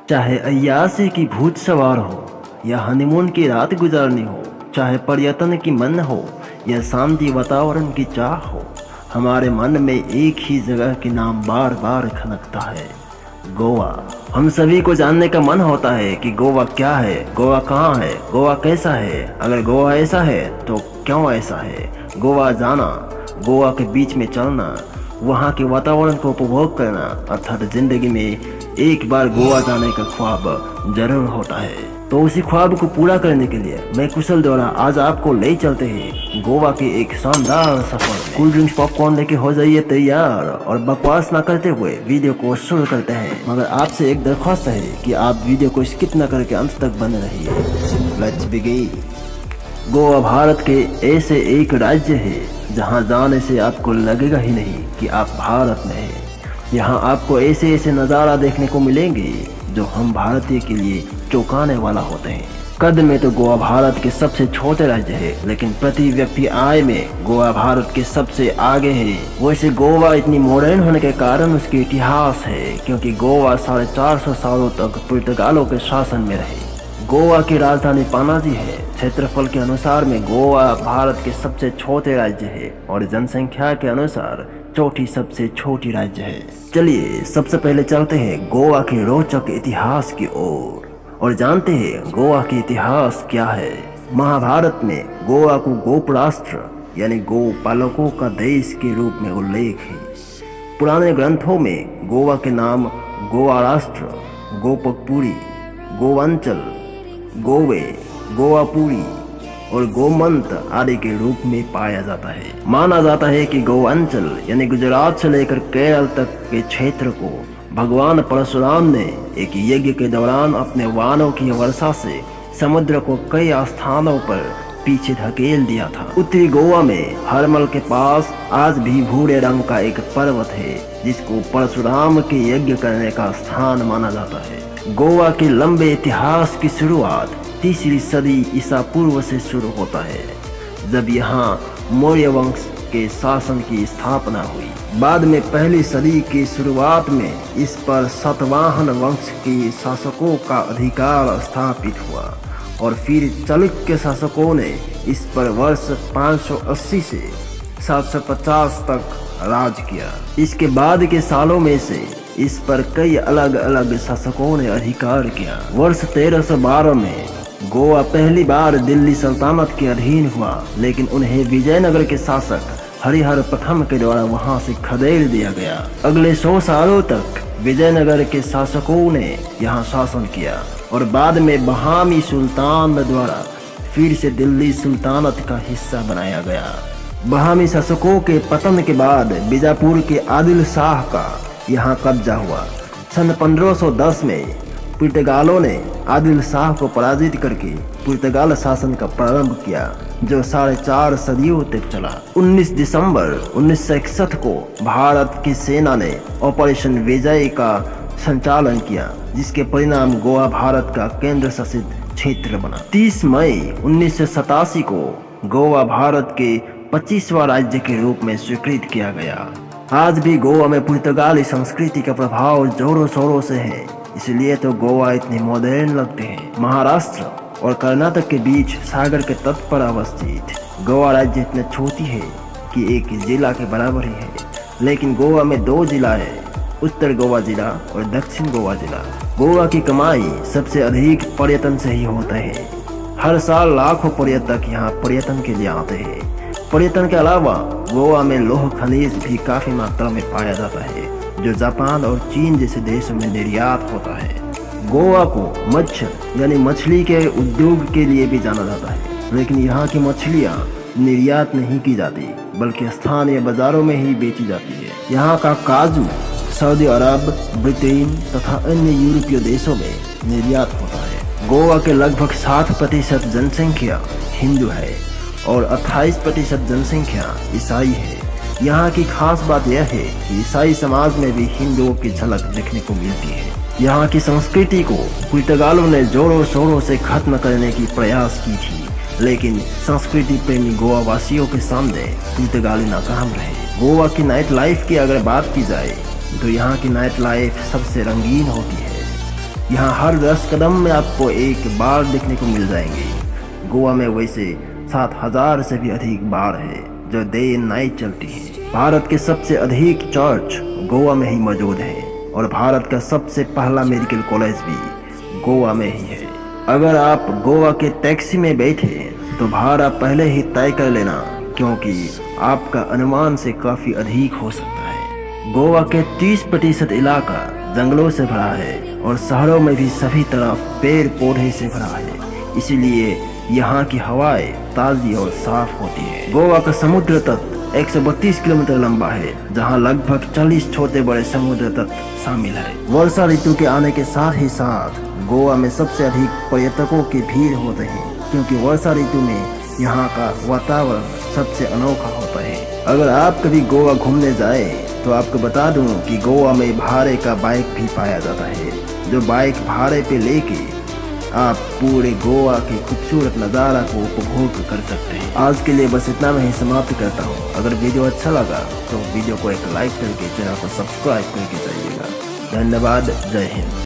चाहे अय्यासी की भूत सवार हो या हनीमून की रात गुजारनी हो, चाहे पर्यटन की मन हो या शांति वातावरण की चाह हो, हमारे मन में एक ही जगह के नाम बार बार खनकता है, गोवा। हम सभी को जानने का मन होता है कि गोवा क्या है, गोवा कहाँ है, गोवा कैसा है। अगर गोवा ऐसा है तो क्यों ऐसा है। गोवा जाना, गोवा के बीच में चलना, वहाँ के वातावरण को उपभोग करना, अर्थात जिंदगी में एक बार गोवा जाने का ख्वाब जरूर होता है। तो उसी ख्वाब को पूरा करने के लिए मैं कुशल द्वारा आज आपको ले चलते हैं गोवा के एक शानदार सफर में। कोल्ड ड्रिंक्स पॉपकॉर्न लेके हो जाइए तैयार और बकवास ना करते हुए वीडियो को शुरू करते हैं। मगर आपसे एक दरख्वास्त है कि आप वीडियो को स्किप न करके अंत तक बने रहिए। Let's begin. गोवा भारत के ऐसे एक राज्य है जहां जाने से आपको लगेगा ही नहीं कि आप भारत में हैं। यहाँ आपको ऐसे ऐसे नज़ारा देखने को मिलेंगे जो हम भारतीय के लिए चौंकाने वाला होते हैं। कद में तो गोवा भारत के सबसे छोटे राज्य है, लेकिन प्रति व्यक्ति आय में गोवा भारत के सबसे आगे है। वैसे गोवा इतनी मॉडर्न होने के कारण उसके इतिहास है, क्योंकि गोवा 450 सालों तक पुर्तगालों के शासन में रहे। गोवा की राजधानी पनाजी है। क्षेत्रफल के अनुसार में गोवा भारत के सबसे छोटे राज्य है और जनसंख्या के अनुसार चौथी सबसे छोटी राज्य है। चलिए सबसे पहले चलते हैं गोवा के रोचक इतिहास की ओर और जानते हैं गोवा के इतिहास क्या है। महाभारत में गोवा को गोप राष्ट्र यानी गो पालकों का देश के रूप में उल्लेख है। पुराने ग्रंथों में गोवा के नाम गोवा राष्ट्र, गोपकपुरी, गोवांचल, गोवे, गोवापुरी और गोमंत आदि के रूप में पाया जाता है। माना जाता है कि गोवांचल यानी गुजरात से लेकर केरल तक के क्षेत्र को भगवान परशुराम ने एक यज्ञ के दौरान अपने वाणों की वर्षा से समुद्र को कई स्थानों पर पीछे धकेल दिया था। उत्तरी गोवा में हरमल के पास आज भी भूरे रंग का एक पर्वत है जिसको परशुराम के यज्ञ करने का स्थान माना जाता है। गोवा के लंबे इतिहास की शुरुआत 3री सदी ईसा पूर्व से शुरू होता है, जब यहाँ मौर्य वंश के शासन की स्थापना हुई। बाद में 1ली सदी की शुरुआत में इस पर सातवाहन वंश के शासकों का अधिकार स्थापित हुआ और फिर चालुक्य शासकों ने इस पर वर्ष 580 से 750 तक राज किया। इसके बाद के सालों में से इस पर कई अलग अलग शासकों ने अधिकार किया। वर्ष 1312 में गोवा पहली बार दिल्ली सल्तनत के अधीन हुआ, लेकिन उन्हें विजयनगर के शासक हरिहर प्रथम के द्वारा वहां से खदेड़ दिया गया। अगले 100 सालों तक विजयनगर के शासकों ने यहां शासन किया और बाद में बहामी सुल्तान द्वारा फिर से दिल्ली सुल्तानत का हिस्सा बनाया गया। बहामी शासकों के पतन के बाद बीजापुर के आदिल शाह का यहाँ कब्जा हुआ। सन 1510 में पुर्तगालों ने आदिल शाह को पराजित करके पुर्तगाल शासन का प्रारंभ किया, जो 4.5 सदियों तक चला। 19 दिसंबर 1961 को भारत की सेना ने ऑपरेशन विजय का संचालन किया, जिसके परिणाम गोवा भारत का केंद्र शासित क्षेत्र बना। 30 मई 1987 को गोवा भारत के 25वां राज्य के रूप में स्वीकृत किया गया। आज भी गोवा में पुर्तगाली संस्कृति का प्रभाव जोरों शोरों से है, इसलिए तो गोवा इतने मॉडर्न लगते हैं। महाराष्ट्र और कर्नाटक के बीच सागर के तट पर अवस्थित गोवा राज्य इतना छोटी है कि एक जिला के बराबर ही है, लेकिन गोवा में 2 जिला है, उत्तर गोवा जिला और दक्षिण गोवा जिला। गोवा की कमाई सबसे अधिक पर्यटन से ही होता है। हर साल लाखों पर्यटक यहाँ पर्यटन के लिए आते हैं। पर्यटन के अलावा गोवा में लौह खनिज भी काफी मात्रा में पाया जाता है, जो जापान और चीन जैसे देशों में निर्यात होता है। गोवा को मत्स्य यानी मछली के उद्योग के लिए भी जाना जाता है, लेकिन यहाँ की मछलियाँ निर्यात नहीं की जाती, बल्कि स्थानीय बाजारों में ही बेची जाती है। यहाँ का काजू सऊदी अरब, ब्रिटेन तथा अन्य यूरोपीय देशों में निर्यात होता है। गोवा के लगभग 60% जनसंख्या हिंदू है और 28% जनसंख्या ईसाई है। यहाँ की खास बात यह है कि ईसाई समाज में भी हिंदुओं की झलक देखने को मिलती है। यहाँ की संस्कृति को पुर्तगालों ने जोरों शोरों से खत्म करने की प्रयास की थी, लेकिन संस्कृति प्रेमी गोवा वासियों के सामने पुर्तगाली नाकाम रहे। गोवा की नाइट लाइफ की अगर बात की जाए तो यहाँ की नाइट लाइफ सबसे रंगीन होती है। यहाँ हर 10 कदम में आपको एक बाढ़ देखने को मिल जाएंगे। गोवा में वैसे 7,000 से भी अधिक बाढ़ है जो डे एंड नाइट चलती है। भारत के सबसे अधिक चर्च गोवा में ही मौजूद है और भारत का सबसे पहला मेडिकल कॉलेज भी गोवा में ही है। अगर आप गोवा के टैक्सी में बैठे तो भाड़ा पहले ही तय कर लेना, क्योंकि आपका अनुमान से काफ़ी अधिक हो सकता है। गोवा के 30% इलाका जंगलों से भरा है और शहरों में भी सभी तरफ पेड़ पौधे से भरा है, इसीलिए यहाँ की हवाएं ताज़ी और साफ होती है। गोवा का समुद्र तट 132 किलोमीटर लंबा है, जहाँ लगभग 40 छोटे बड़े समुद्र तट शामिल है। वर्षा ऋतु के आने के साथ ही साथ गोवा में सबसे अधिक पर्यटकों की भीड़ होती है, क्योंकि वर्षा ऋतु में यहाँ का वातावरण सबसे अनोखा होता है। अगर आप कभी गोवा घूमने जाए तो आपको बता दूं कि गोवा में भाड़े का बाइक भी पाया जाता है, जो बाइक भाड़े पे लेके आप पूरे गोवा के खूबसूरत नज़ारा को उपभोग कर सकते हैं। आज के लिए बस इतना मैं ही समाप्त करता हूँ। अगर वीडियो अच्छा लगा तो वीडियो को एक लाइक करके चैनल को सब्सक्राइब करके जाइएगा। धन्यवाद। जय हिंद।